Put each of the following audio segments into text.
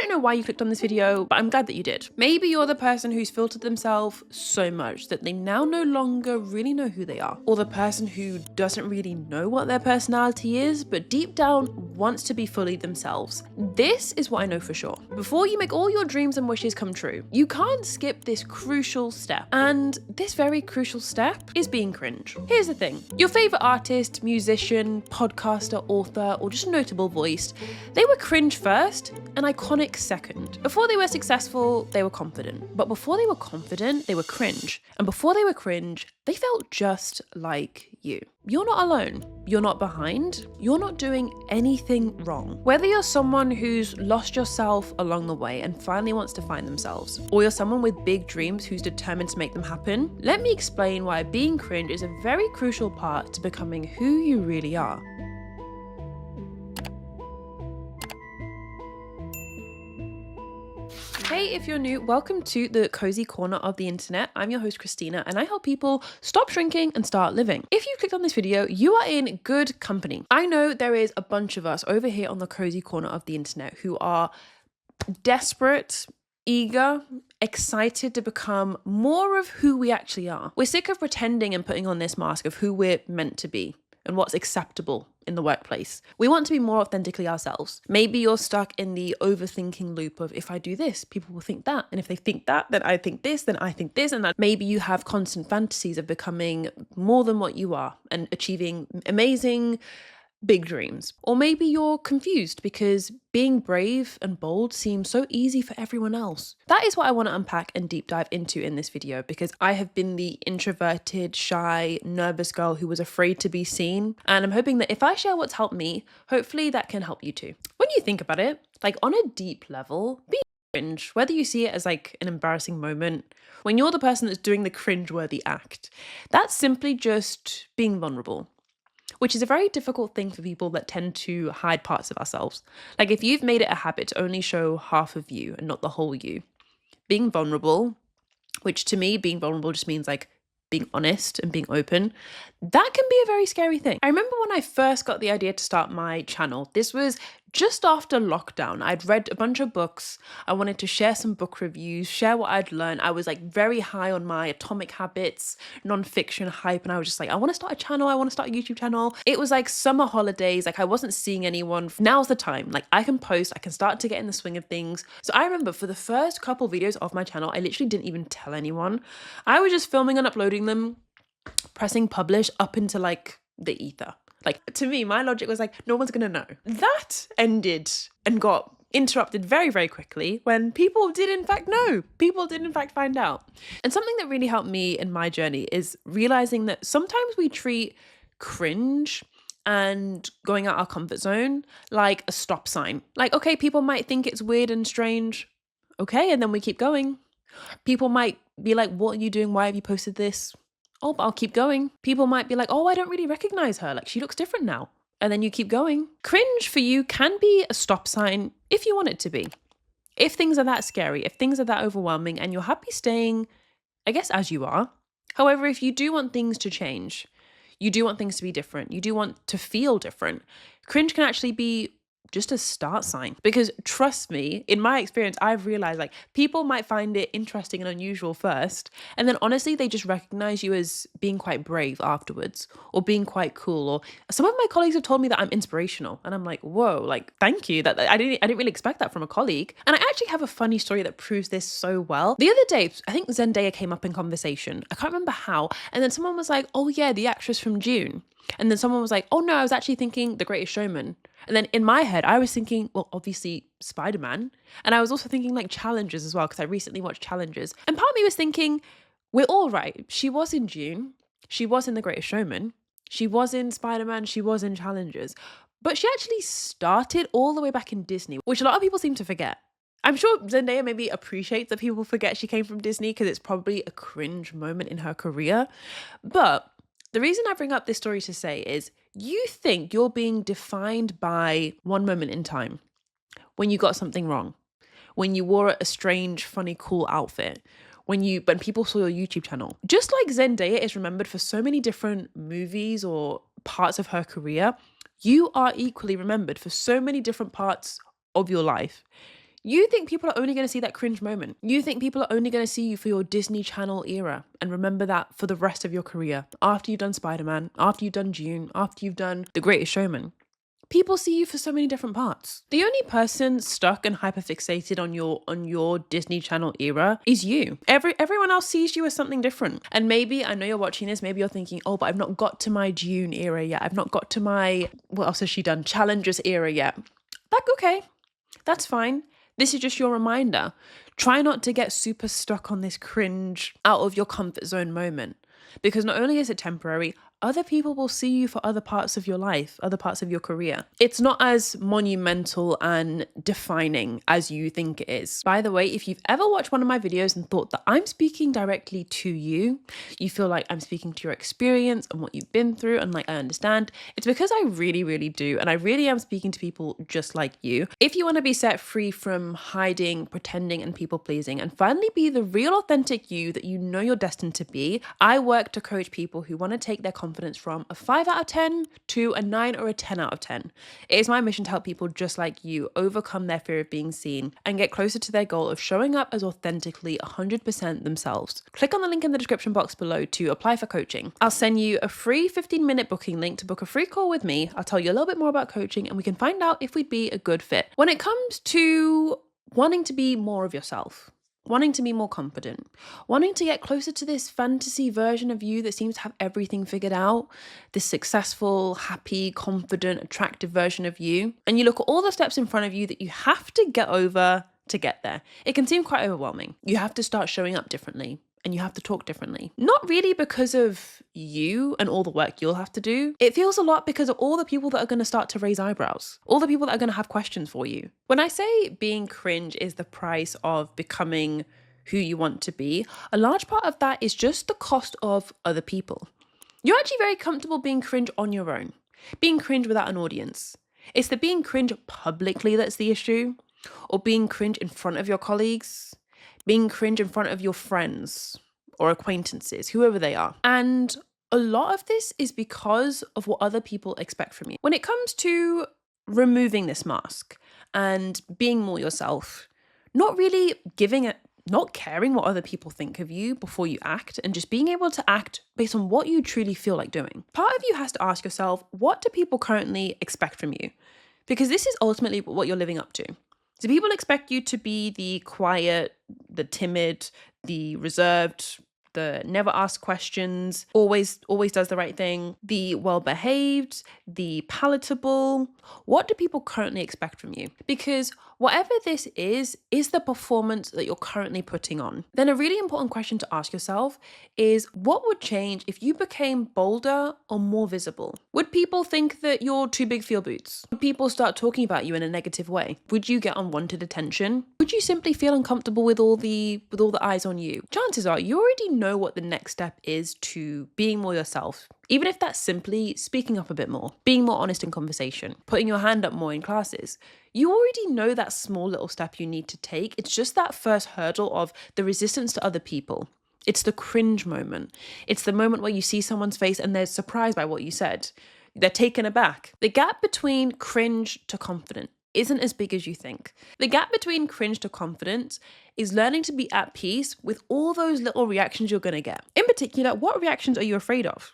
don't know why you clicked on this video, but I'm glad that you did. Maybe you're the person who's filtered themselves so much that they now no longer really know who they are. Or the person who doesn't really know what their personality is, but deep down wants to be fully themselves. This is what I know for sure. Before you make all your dreams and wishes come true, you can't skip this crucial step. And this very crucial step is being cringe. Here's the thing. Your favorite artist, musician, podcaster, author, or just notable voice, they were cringe first and iconic second. Before they were successful, they were confident. But before they were confident, they were cringe. And before they were cringe, they felt just like you. You're not alone. You're not behind. You're not doing anything wrong. Whether you're someone who's lost yourself along the way and finally wants to find themselves, or you're someone with big dreams who's determined to make them happen, let me explain why being cringe is a very crucial part to becoming who you really are. Hey, if you're new, welcome to the cozy corner of the internet. I'm your host, Christina, and I help people stop shrinking and start living. If you clicked on this video, you are in good company. I know there is a bunch of us over here on the cozy corner of the internet who are desperate, eager, excited to become more of who we actually are. We're sick of pretending and putting on this mask of who we're meant to be and what's acceptable in the workplace. We want to be more authentically ourselves. Maybe you're stuck in the overthinking loop of, if I do this, people will think that. And if they think that, then I think this, then I think this and that. Maybe you have constant fantasies of becoming more than what you are and achieving amazing, big dreams. Or maybe you're confused because being brave and bold seems so easy for everyone else. That is what I want to unpack and deep dive into in this video, because I have been the introverted, shy, nervous girl who was afraid to be seen. And I'm hoping that if I share what's helped me, hopefully that can help you too. When you think about it, like on a deep level, being cringe, whether you see it as like an embarrassing moment, when you're the person that's doing the cringe-worthy act, that's simply just being vulnerable. Which is a very difficult thing for people that tend to hide parts of ourselves. Like if you've made it a habit to only show half of you and not the whole you, being vulnerable, which to me, being vulnerable just means like being honest and being open, that can be a very scary thing. I remember when I first got the idea to start my channel, this was just after lockdown. I'd read a bunch of books. I wanted to share some book reviews, share what I'd learned. I was like very high on my Atomic Habits, nonfiction hype. And I was just like, I want to start a channel. I want to start a YouTube channel. It was like summer holidays. Like I wasn't seeing anyone. Now's the time. Like I can post, I can start to get in the swing of things. So I remember for the first couple videos of my channel, I literally didn't even tell anyone. I was just filming and uploading them, pressing publish up into like the ether. Like to me, my logic was like, no one's gonna know. That ended and got interrupted very, very quickly when people did in fact know. People did in fact find out. And something that really helped me in my journey is realizing that sometimes we treat cringe and going out our comfort zone like a stop sign. Like, okay, people might think it's weird and strange. Okay, and then we keep going. People might be like, what are you doing? Why have you posted this? Oh, but I'll keep going. People might be like, oh, I don't really recognize her. Like she looks different now. And then you keep going. Cringe for you can be a stop sign if you want it to be. If things are that scary, if things are that overwhelming and you're happy staying, I guess, as you are. However, if you do want things to change, you do want things to be different, you do want to feel different, cringe can actually be just a start sign. Because trust me, in my experience, I've realized like people might find it interesting and unusual first, and then honestly they just recognize you as being quite brave afterwards, or being quite cool. Or some of my colleagues have told me that I'm inspirational, and I'm like, whoa, like thank you. That I didn't really expect that from a colleague. And I actually have a funny story that proves this so well. The other day, I think Zendaya came up in conversation. I can't remember how, and then someone was like, oh yeah, the actress from June. And then someone was like, oh no, I was actually thinking The Greatest Showman. And then in my head, I was thinking, well, obviously Spider-Man. And I was also thinking like Challenges as well, because I recently watched Challenges. And part of me was thinking, we're all right. She was in June. She was in The Greatest Showman. She was in Spider-Man. She was in Challenges. But she actually started all the way back in Disney, which a lot of people seem to forget. I'm sure Zendaya maybe appreciates that people forget she came from Disney because it's probably a cringe moment in her career. But the reason I bring up this story to say is you think you're being defined by one moment in time when you got something wrong, when you wore a strange, funny, cool outfit, when people saw your YouTube channel. Just like Zendaya is remembered for so many different movies or parts of her career, you are equally remembered for so many different parts of your life. You think people are only going to see that cringe moment. You think people are only going to see you for your Disney Channel era and remember that for the rest of your career. After you've done Spider-Man, after you've done June, after you've done The Greatest Showman. People see you for so many different parts. The only person stuck and hyperfixated on your Disney Channel era is you. Everyone else sees you as something different. And maybe, I know you're watching this, maybe you're thinking, oh, but I've not got to my June era yet. I've not got to my, what else has she done? Challengers era yet. Like, okay, that's fine. This is just your reminder. Try not to get super stuck on this cringe out of your comfort zone moment. Because not only is it temporary, other people will see you for other parts of your life, other parts of your career. It's not as monumental and defining as you think it is. By the way, if you've ever watched one of my videos and thought that I'm speaking directly to you, you feel like I'm speaking to your experience and what you've been through and like I understand, it's because I really, really do. And I really am speaking to people just like you. If you want to be set free from hiding, pretending and people pleasing and finally be the real authentic you that you know you're destined to be, I work to coach people who want to take their confidence from a 5 out of 10 to a 9 or a 10 out of 10. It is my mission to help people just like you overcome their fear of being seen and get closer to their goal of showing up as authentically 100% themselves. Click on the link in the description box below to apply for coaching. I'll send you a free 15-minute booking link to book a free call with me. I'll tell you a little bit more about coaching and we can find out if we'd be a good fit. When it comes to wanting to be more of yourself, wanting to be more confident, wanting to get closer to this fantasy version of you that seems to have everything figured out, this successful, happy, confident, attractive version of you, and you look at all the steps in front of you that you have to get over to get there, it can seem quite overwhelming. You have to start showing up differently. And you have to talk differently. Not really because of you and all the work you'll have to do. It feels a lot because of all the people that are going to start to raise eyebrows, all the people that are going to have questions for you. When I say being cringe is the price of becoming who you want to be, a large part of that is just the cost of other people. You're actually very comfortable being cringe on your own, being cringe without an audience. It's the being cringe publicly that's the issue, or being cringe in front of your colleagues, being cringe in front of your friends or acquaintances, whoever they are. And a lot of this is because of what other people expect from you. When it comes to removing this mask and being more yourself, not really not caring what other people think of you before you act and just being able to act based on what you truly feel like doing. Part of you has to ask yourself, what do people currently expect from you? Because this is ultimately what you're living up to. Do people expect you to be the quiet, the timid, the reserved, the never asks questions, always does the right thing, the well-behaved, the palatable? What do people currently expect from you? Because whatever this is the performance that you're currently putting on. Then a really important question to ask yourself is, what would change if you became bolder or more visible? Would people think that you're too big for your boots? Would people start talking about you in a negative way? Would you get unwanted attention? Would you simply feel uncomfortable with all the eyes on you? Chances are you already know what the next step is to being more yourself. Even if that's simply speaking up a bit more, being more honest in conversation, putting your hand up more in classes. You already know that small little step you need to take. It's just that first hurdle of the resistance to other people. It's the cringe moment. It's the moment where you see someone's face and they're surprised by what you said. They're taken aback. The gap between cringe to confident isn't as big as you think. The gap between cringe to confidence is learning to be at peace with all those little reactions you're going to get. In particular, what reactions are you afraid of?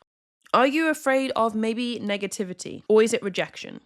Are you afraid of maybe negativity, or is it rejection?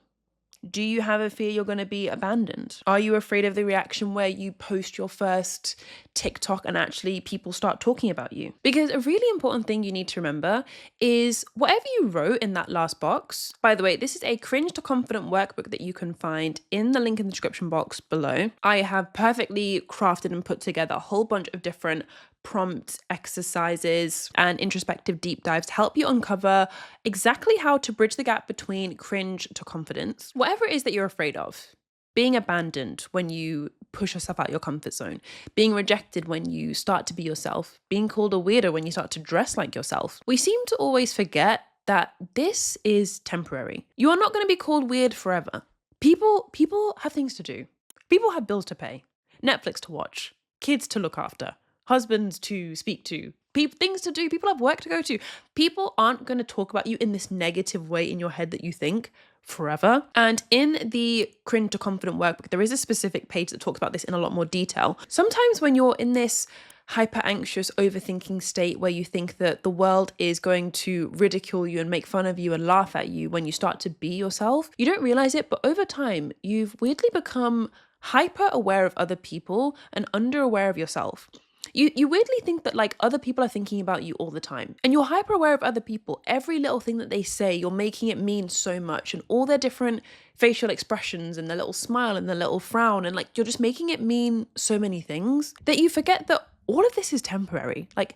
Do you have a fear you're going to be abandoned? Are you afraid of the reaction where you post your first TikTok and actually people start talking about you? Because a really important thing you need to remember is whatever you wrote in that last box. By the way, this is a Cringe to Confident workbook that you can find in the link in the description box below. I have perfectly crafted and put together a whole bunch of different prompts, exercises, and introspective deep dives to help you uncover exactly how to bridge the gap between cringe to confidence. Whatever it is that you're afraid of, being abandoned when you push yourself out your comfort zone, being rejected when you start to be yourself, being called a weirdo when you start to dress like yourself. We seem to always forget that this is temporary. You are not going to be called weird forever. People have things to do. People have bills to pay, Netflix to watch, kids to look after, husbands to speak to, things to do. People have work to go to. People aren't going to talk about you in this negative way in your head that you think forever. And in the Cringe to Confident Workbook, there is a specific page that talks about this in a lot more detail. Sometimes when you're in this hyper anxious, overthinking state where you think that the world is going to ridicule you and make fun of you and laugh at you when you start to be yourself, you don't realize it, but over time, you've weirdly become hyper aware of other people and under aware of yourself. You weirdly think that like other people are thinking about you all the time, and you're hyper aware of other people. Every little thing that they say, you're making it mean so much, and all their different facial expressions and their little smile and their little frown, and like you're just making it mean so many things that you forget that all of this is temporary. Like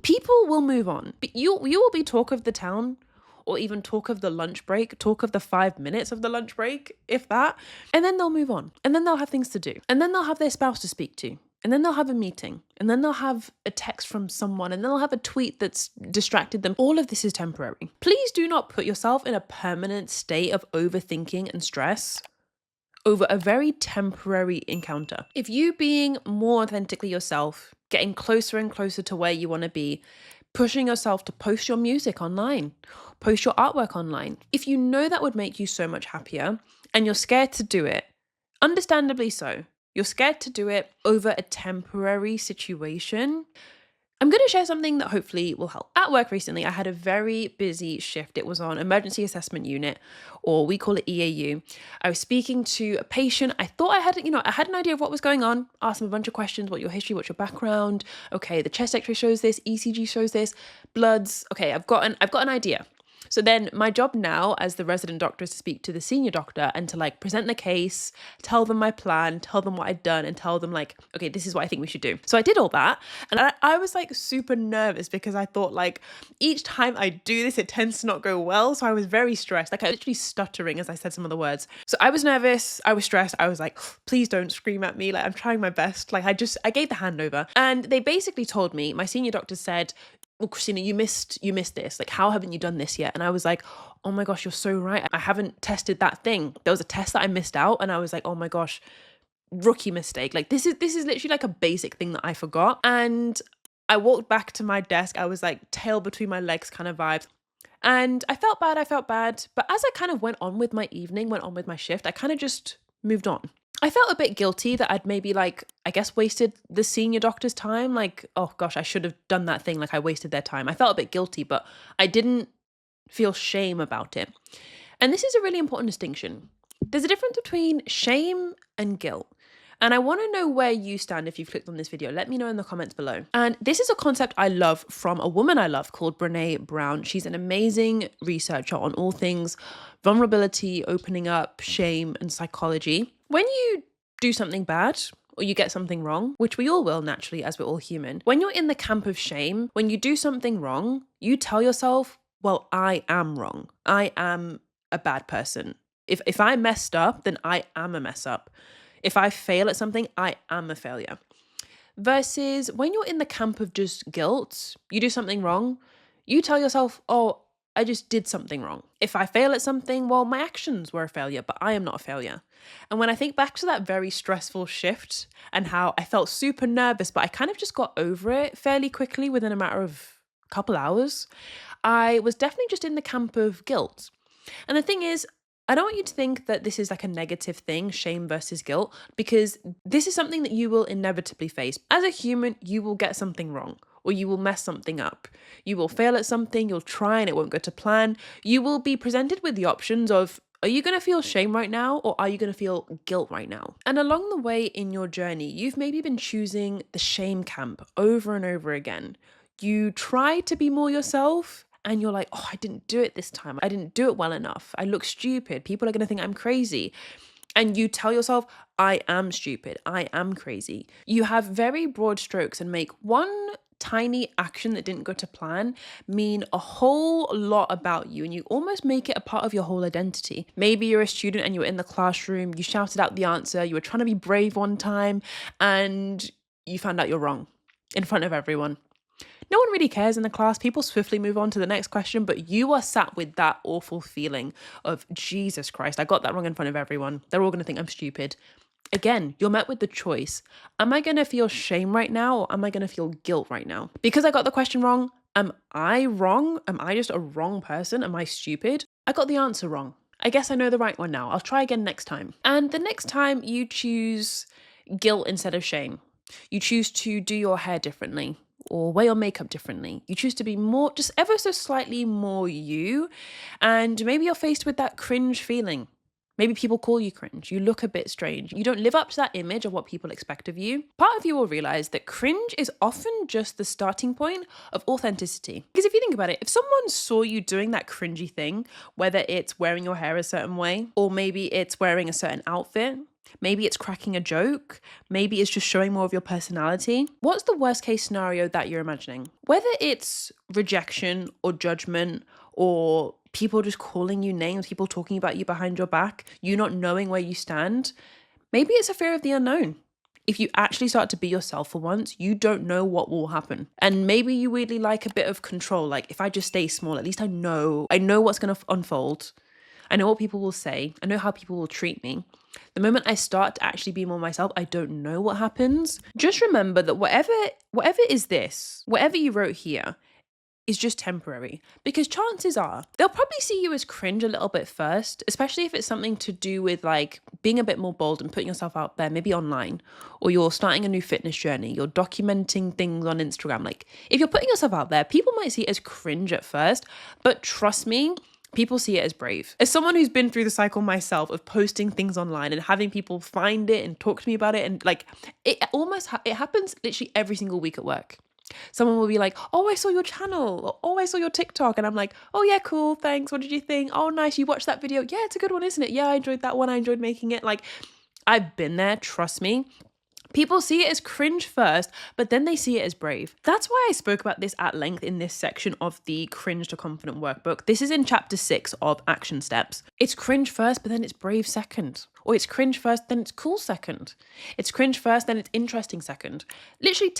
people will move on, but you will be talk of the town, or even talk of the lunch break, talk of the 5 minutes of the lunch break, if that, and then they'll move on, and then they'll have things to do, and then they'll have their spouse to speak to. And then they'll have a meeting, and then they'll have a text from someone, and then they'll have a tweet that's distracted them. All of this is temporary. Please do not put yourself in a permanent state of overthinking and stress over a very temporary encounter. If you being more authentically yourself, getting closer and closer to where you want to be, pushing yourself to post your music online, post your artwork online, if you know that would make you so much happier and you're scared to do it, understandably so, you're scared to do it over a temporary situation, I'm going to share something that hopefully will help. At work recently, I had a very busy shift. It was on emergency assessment unit, or we call it EAU. I was speaking to a patient. I thought I had an idea of what was going on. Asked him a bunch of questions. What your history? What's your background? Okay, the chest X-ray shows this. ECG shows this. Bloods. Okay, I've got an idea. So then my job now as the resident doctor is to speak to the senior doctor and to like present the case, tell them my plan, tell them what I'd done, and tell them like, okay, this is what I think we should do. So I did all that, and I was like super nervous because I thought like each time I do this, it tends to not go well. So I was very stressed. Like I was literally stuttering as I said some of the words. So I was nervous, I was stressed. I was like, please don't scream at me. Like I'm trying my best. Like I gave the handover, and they basically told me, my senior doctor said, well, Christina, you missed this. Like, how haven't you done this yet? And I was like, oh my gosh, you're so right. I haven't tested that thing. There was a test that I missed out, and I was like, oh my gosh, rookie mistake. Like this is literally like a basic thing that I forgot. And I walked back to my desk. I was like tail between my legs kind of vibes. And I felt bad. But as I kind of went on with my evening, went on with my shift, I kind of just moved on. I felt a bit guilty that I'd maybe wasted the senior doctor's time. Like, oh gosh, I should have done that thing. Like I wasted their time. I felt a bit guilty, but I didn't feel shame about it. And this is a really important distinction. There's a difference between shame and guilt. And I want to know where you stand if you've clicked on this video. Let me know in the comments below. And this is a concept I love from a woman I love called Brene Brown. She's an amazing researcher on all things vulnerability, opening up, shame, and psychology. When you do something bad, or you get something wrong, which we all will naturally as we're all human, when you're in the camp of shame, when you do something wrong, you tell yourself, well, I am wrong. I am a bad person. If I messed up, then I am a mess up. If I fail at something, I am a failure. Versus when you're in the camp of just guilt, you do something wrong, you tell yourself, oh, I just did something wrong. If I fail at something, well, my actions were a failure, but I am not a failure. And when I think back to that very stressful shift and how I felt super nervous, but I kind of just got over it fairly quickly within a matter of a couple hours, I was definitely just in the camp of guilt. And the thing is, I don't want you to think that this is like a negative thing, shame versus guilt, because this is something that you will inevitably face. As a human, you will get something wrong, or you will mess something up. You will fail at something, you'll try and it won't go to plan. You will be presented with the options of, are you going to feel shame right now, or are you going to feel guilt right now? And along the way in your journey, you've maybe been choosing the shame camp over and over again. You try to be more yourself, and you're like, oh, I didn't do it this time. I didn't do it well enough. I look stupid. People are going to think I'm crazy. And you tell yourself, I am stupid. I am crazy. You have very broad strokes and make one tiny action that didn't go to plan mean a whole lot about you. And you almost make it a part of your whole identity. Maybe you're a student and you were in the classroom. You shouted out the answer. You were trying to be brave one time and you found out you're wrong in front of everyone. No one really cares in the class. People swiftly move on to the next question, but you are sat with that awful feeling of, Jesus Christ, I got that wrong in front of everyone. They're all going to think I'm stupid. Again, you're met with the choice. Am I going to feel shame right now, or am I going to feel guilt right now? Because I got the question wrong, am I wrong? Am I just a wrong person? Am I stupid? I got the answer wrong. I guess I know the right one now. I'll try again next time. And the next time you choose guilt instead of shame. You choose to do your hair differently or wear your makeup differently. You choose to be more, just ever so slightly more you. And maybe you're faced with that cringe feeling. Maybe people call you cringe. You look a bit strange. You don't live up to that image of what people expect of you. Part of you will realize that cringe is often just the starting point of authenticity. Because if you think about it, if someone saw you doing that cringy thing, whether it's wearing your hair a certain way, or maybe it's wearing a certain outfit, maybe it's cracking a joke, maybe it's just showing more of your personality, what's the worst case scenario that you're imagining? Whether it's rejection or judgment or people just calling you names, people talking about you behind your back, you not knowing where you stand, maybe it's a fear of the unknown. If you actually start to be yourself for once, you don't know what will happen. And maybe you really like a bit of control. Like, if I just stay small, at least I know what's going to unfold. I know what people will say. I know how people will treat me. The moment I start to actually be more myself, I don't know what happens. Just remember that whatever you wrote here is just temporary, because chances are they'll probably see you as cringe a little bit first, especially if it's something to do with like being a bit more bold and putting yourself out there, maybe online, or you're starting a new fitness journey, you're documenting things on Instagram. Like, if you're putting yourself out there, people might see it as cringe at first, but trust me, people see it as brave. As someone who's been through the cycle myself of posting things online and having people find it and talk to me about it, and like it happens literally every single week at work. Someone will be like, oh, I saw your channel, or, oh, I saw your TikTok. And I'm like, oh yeah, cool, thanks. What did you think? Oh, nice, you watched that video. Yeah, it's a good one, isn't it? Yeah, I enjoyed that one. I enjoyed making it. Like, I've been there, trust me. People see it as cringe first, but then they see it as brave. That's why I spoke about this at length in this section of the Cringe to Confident workbook. This is in chapter 6 of Action Steps. It's cringe first, but then it's brave second. Or it's cringe first, then it's cool second. It's cringe first, then it's interesting second. Literally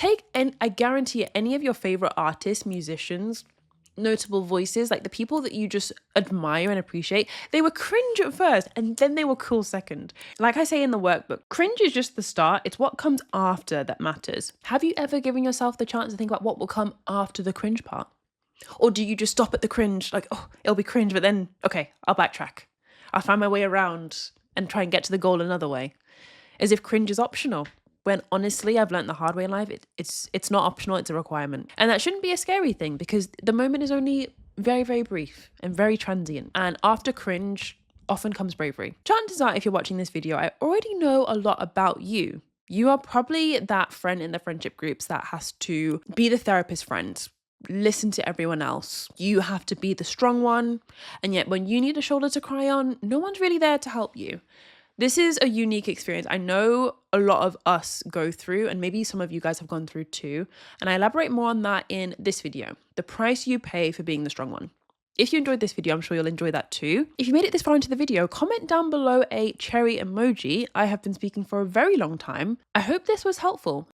I guarantee it, any of your favorite artists, musicians, notable voices, like the people that you just admire and appreciate, they were cringe at first and then they were cool second. Like I say in the workbook, cringe is just the start. It's what comes after that matters. Have you ever given yourself the chance to think about what will come after the cringe part? Or do you just stop at the cringe, like, oh, it'll be cringe, but then, okay, I'll backtrack. I'll find my way around and try and get to the goal another way. As if cringe is optional. When honestly, I've learned the hard way in life, it's not optional, it's a requirement. And that shouldn't be a scary thing, because the moment is only very, very brief and very transient. And after cringe often comes bravery. Chances are, if you're watching this video, I already know a lot about you. You are probably that friend in the friendship groups that has to be the therapist friend, listen to everyone else. You have to be the strong one. And yet when you need a shoulder to cry on, no one's really there to help you. This is a unique experience. I know a lot of us go through, and maybe some of you guys have gone through too. And I elaborate more on that in this video, the price you pay for being the strong one. If you enjoyed this video, I'm sure you'll enjoy that too. If you made it this far into the video, comment down below a cherry emoji. I have been speaking for a very long time. I hope this was helpful.